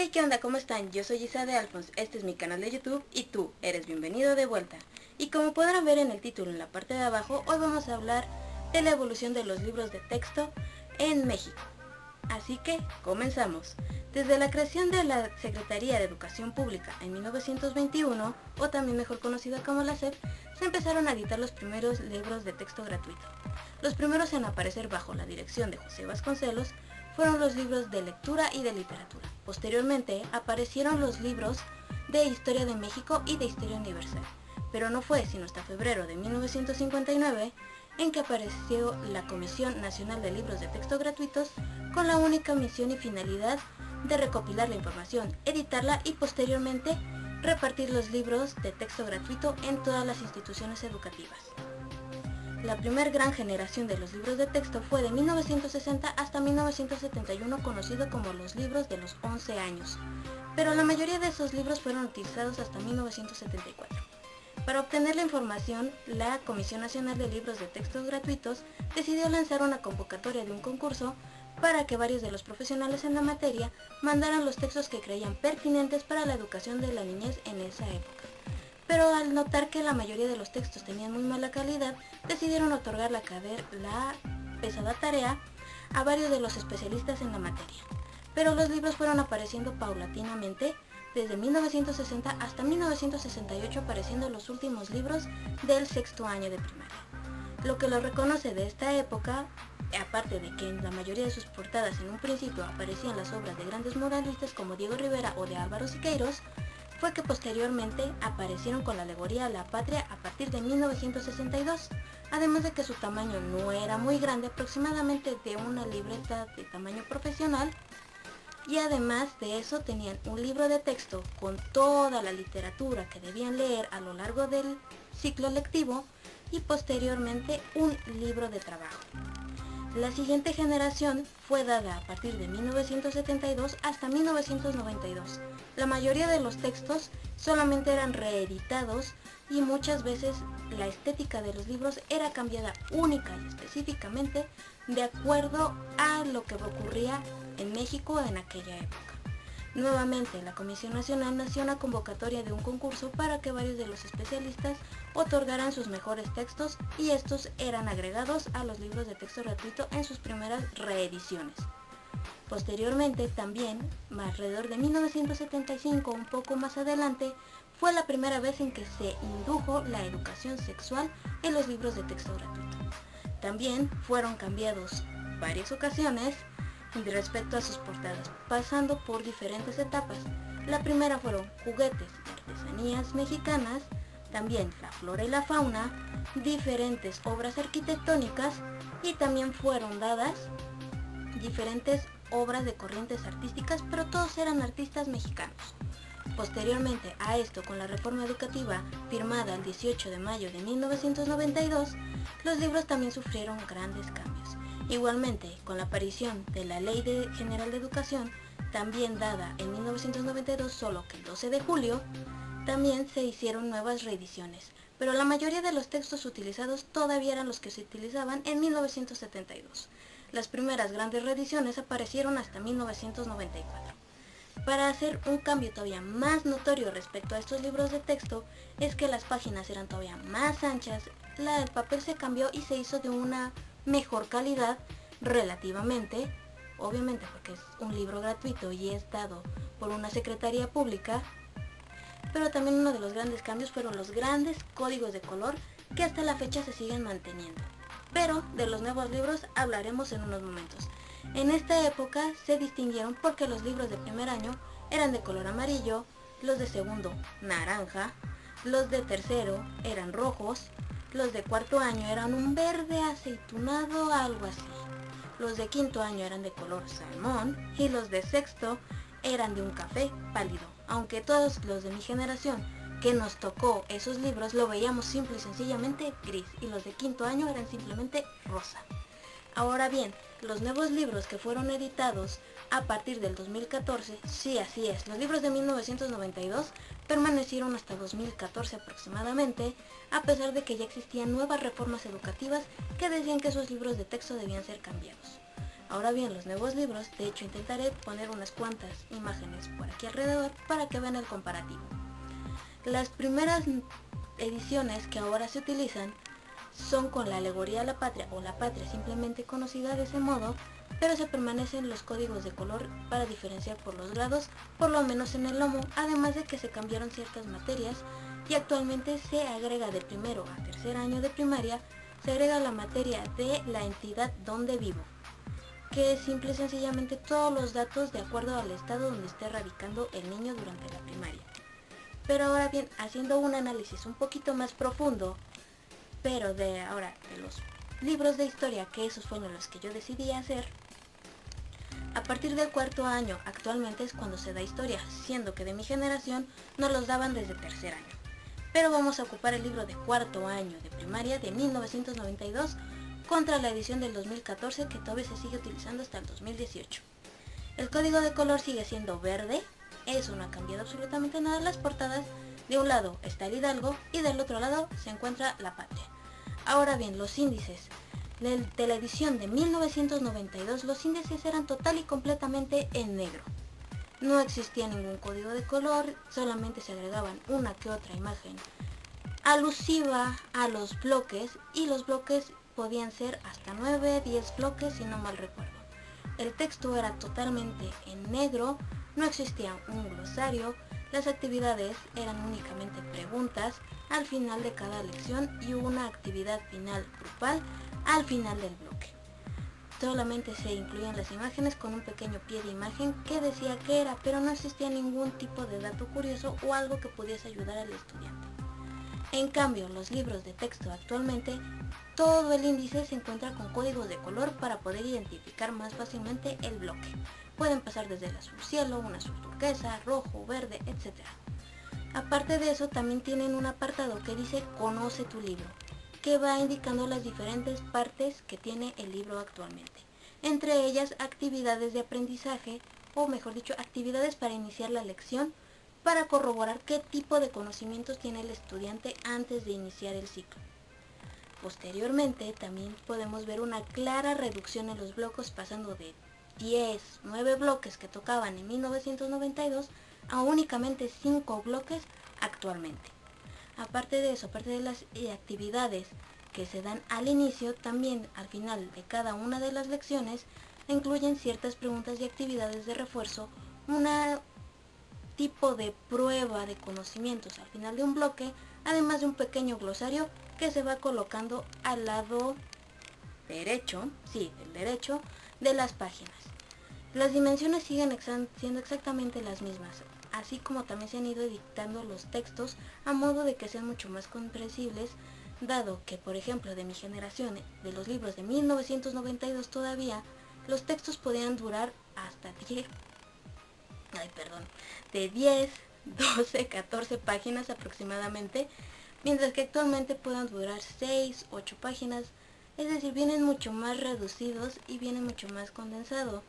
Hey, ¿qué onda? ¿Cómo están? Yo soy Isa de Alphonse, este es mi canal de YouTube y tú eres bienvenido de vuelta. Y como podrán ver en el título en la parte de abajo, hoy vamos a hablar de la evolución de los libros de texto en México. Así que, comenzamos. Desde la creación de la Secretaría de Educación Pública en 1921, o también mejor conocida como la SEP, se empezaron a editar los primeros libros de texto gratuito. Los primeros en aparecer bajo la dirección de José Vasconcelos fueron los libros de lectura y de literatura. Posteriormente aparecieron los libros de Historia de México y de Historia Universal, pero no fue sino hasta febrero de 1959 en que apareció la Comisión Nacional de Libros de Texto Gratuitos con la única misión y finalidad de recopilar la información, editarla y posteriormente repartir los libros de texto gratuito en todas las instituciones educativas. La primera gran generación de los libros de texto fue de 1960 hasta 1971, conocido como los libros de los 11 años, pero la mayoría de esos libros fueron utilizados hasta 1974. Para obtener la información, la Comisión Nacional de Libros de Textos Gratuitos decidió lanzar una convocatoria de un concurso para que varios de los profesionales en la materia mandaran los textos que creían pertinentes para la educación de la niñez en esa época. Pero al notar que la mayoría de los textos tenían muy mala calidad, decidieron otorgar la pesada tarea a varios de los especialistas en la materia. Pero los libros fueron apareciendo paulatinamente, desde 1960 hasta 1968 apareciendo los últimos libros del sexto año de primaria. Lo que lo reconoce de esta época, aparte de que en la mayoría de sus portadas en un principio aparecían las obras de grandes muralistas como Diego Rivera o de Álvaro Siqueiros, fue que posteriormente aparecieron con la alegoría a la patria a partir de 1962, además de que su tamaño no era muy grande, aproximadamente de una libreta de tamaño profesional, y además de eso tenían un libro de texto con toda la literatura que debían leer a lo largo del ciclo lectivo y posteriormente un libro de trabajo. La siguiente generación fue dada a partir de 1972 hasta 1992. La mayoría de los textos solamente eran reeditados y muchas veces la estética de los libros era cambiada única y específicamente de acuerdo a lo que ocurría en México en aquella época. Nuevamente, la Comisión Nacional nació una convocatoria de un concurso para que varios de los especialistas otorgaran sus mejores textos y estos eran agregados a los libros de texto gratuito en sus primeras reediciones. Posteriormente, también, alrededor de 1975, un poco más adelante, fue la primera vez en que se indujo la educación sexual en los libros de texto gratuito. También fueron cambiados varias ocasiones respecto a sus portadas, pasando por diferentes etapas. La primera fueron juguetes y artesanías mexicanas, también la flora y la fauna, diferentes obras arquitectónicas y también fueron dadas diferentes obras de corrientes artísticas, pero todos eran artistas mexicanos. Posteriormente a esto, con la reforma educativa firmada el 18 de mayo de 1992, los libros también sufrieron grandes cambios. Igualmente, con la aparición de la Ley General de Educación, también dada en 1992, solo que el 12 de julio, también se hicieron nuevas reediciones, pero la mayoría de los textos utilizados todavía eran los que se utilizaban en 1972. Las primeras grandes reediciones aparecieron hasta 1994. Para hacer un cambio todavía más notorio respecto a estos libros de texto, es que las páginas eran todavía más anchas, el papel se cambió y se hizo de una mejor calidad relativamente, obviamente porque es un libro gratuito y es dado por una secretaría pública, pero también uno de los grandes cambios fueron los grandes códigos de color que hasta la fecha se siguen manteniendo. Pero de los nuevos libros hablaremos en unos momentos. En esta época se distinguieron porque los libros de primer año eran de color amarillo, los de segundo naranja, los de tercero eran rojos, los de cuarto año eran un verde aceitunado, algo así. Los de quinto año eran de color salmón y los de sexto eran de un café pálido. Aunque todos los de mi generación que nos tocó esos libros lo veíamos simple y sencillamente gris y los de quinto año eran simplemente rosa. Ahora bien, los nuevos libros que fueron editados a partir del 2014, sí, así es, los libros de 1992 permanecieron hasta 2014 aproximadamente, a pesar de que ya existían nuevas reformas educativas que decían que esos libros de texto debían ser cambiados. Ahora bien, los nuevos libros, de hecho intentaré poner unas cuantas imágenes por aquí alrededor para que vean el comparativo. Las primeras ediciones que ahora se utilizan son con la alegoría a la patria o la patria simplemente conocida de ese modo, pero se permanecen los códigos de color para diferenciar por los grados, por lo menos en el lomo, además de que se cambiaron ciertas materias y actualmente se agrega de primero a tercer año de primaria, se agrega la materia de la entidad donde vivo, que es simple y sencillamente todos los datos de acuerdo al estado donde esté radicando el niño durante la primaria. Pero ahora bien, haciendo un análisis un poquito más profundo, pero de los libros de historia, que esos fueron los que yo decidí hacer, a partir del cuarto año actualmente es cuando se da historia, siendo que de mi generación nos los daban desde tercer año. Pero vamos a ocupar el libro de cuarto año de primaria de 1992 contra la edición del 2014 que todavía se sigue utilizando hasta el 2018. El código de color sigue siendo verde, eso no ha cambiado absolutamente nada en las portadas. De un lado está el Hidalgo y del otro lado se encuentra la patria. Ahora bien, los índices de la edición de 1992, los índices eran total y completamente en negro. No existía ningún código de color, solamente se agregaban una que otra imagen alusiva a los bloques, y los bloques podían ser hasta 9, 10 bloques si no mal recuerdo. El texto era totalmente en negro, no existía un glosario, las actividades eran únicamente preguntas al final de cada lección y una actividad final grupal al final del bloque. Solamente se incluían las imágenes con un pequeño pie de imagen que decía qué era, pero no existía ningún tipo de dato curioso o algo que pudiese ayudar al estudiante. En cambio, los libros de texto actualmente, todo el índice se encuentra con códigos de color para poder identificar más fácilmente el bloque. Pueden pasar desde el azul cielo, un azul turquesa, rojo, verde, etc. Aparte de eso, también tienen un apartado que dice Conoce tu libro, que va indicando las diferentes partes que tiene el libro actualmente. Entre ellas, actividades de aprendizaje, o mejor dicho, actividades para iniciar la lección, para corroborar qué tipo de conocimientos tiene el estudiante antes de iniciar el ciclo. Posteriormente, también podemos ver una clara reducción en los bloques, pasando de 9 bloques que tocaban en 1992 a únicamente 5 bloques actualmente. Aparte de eso, aparte de las actividades que se dan al inicio, también al final de cada una de las lecciones incluyen ciertas preguntas y actividades de refuerzo, un tipo de prueba de conocimientos al final de un bloque, además de un pequeño glosario que se va colocando al lado derecho, el derecho de las páginas. Las dimensiones siguen siendo exactamente las mismas, así como también se han ido editando los textos a modo de que sean mucho más comprensibles, dado que, por ejemplo, de mi generación, de los libros de 1992 todavía, los textos podían durar hasta 10, 12, 14 páginas aproximadamente, mientras que actualmente pueden durar 6, 8 páginas, es decir, vienen mucho más reducidos y vienen mucho más condensados.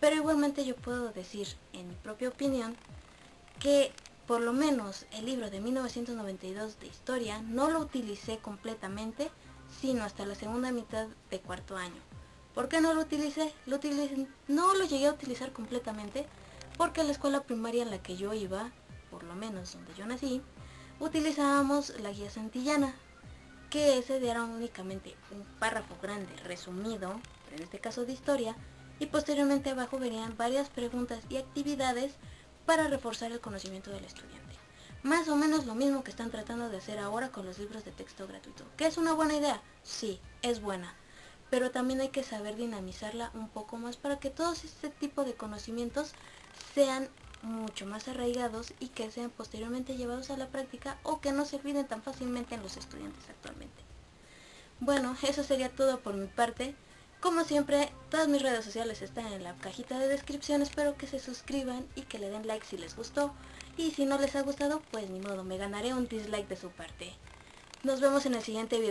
Pero igualmente yo puedo decir, en mi propia opinión, que por lo menos el libro de 1992 de historia no lo utilicé completamente, sino hasta la segunda mitad de cuarto año. ¿Por qué no lo utilicé? No lo llegué a utilizar completamente porque en la escuela primaria en la que yo iba, por lo menos donde yo nací, utilizábamos la guía Santillana, que ese era únicamente un párrafo grande resumido, en este caso de historia, y posteriormente abajo verían varias preguntas y actividades para reforzar el conocimiento del estudiante. Más o menos lo mismo que están tratando de hacer ahora con los libros de texto gratuito. ¿Que es una buena idea? Sí, es buena. Pero también hay que saber dinamizarla un poco más para que todos este tipo de conocimientos sean mucho más arraigados y que sean posteriormente llevados a la práctica o que no se olviden tan fácilmente en los estudiantes actualmente. Bueno, eso sería todo por mi parte. Como siempre, todas mis redes sociales están en la cajita de descripción. Espero que se suscriban y que le den like si les gustó. Y si no les ha gustado, pues ni modo, me ganaré un dislike de su parte. Nos vemos en el siguiente video.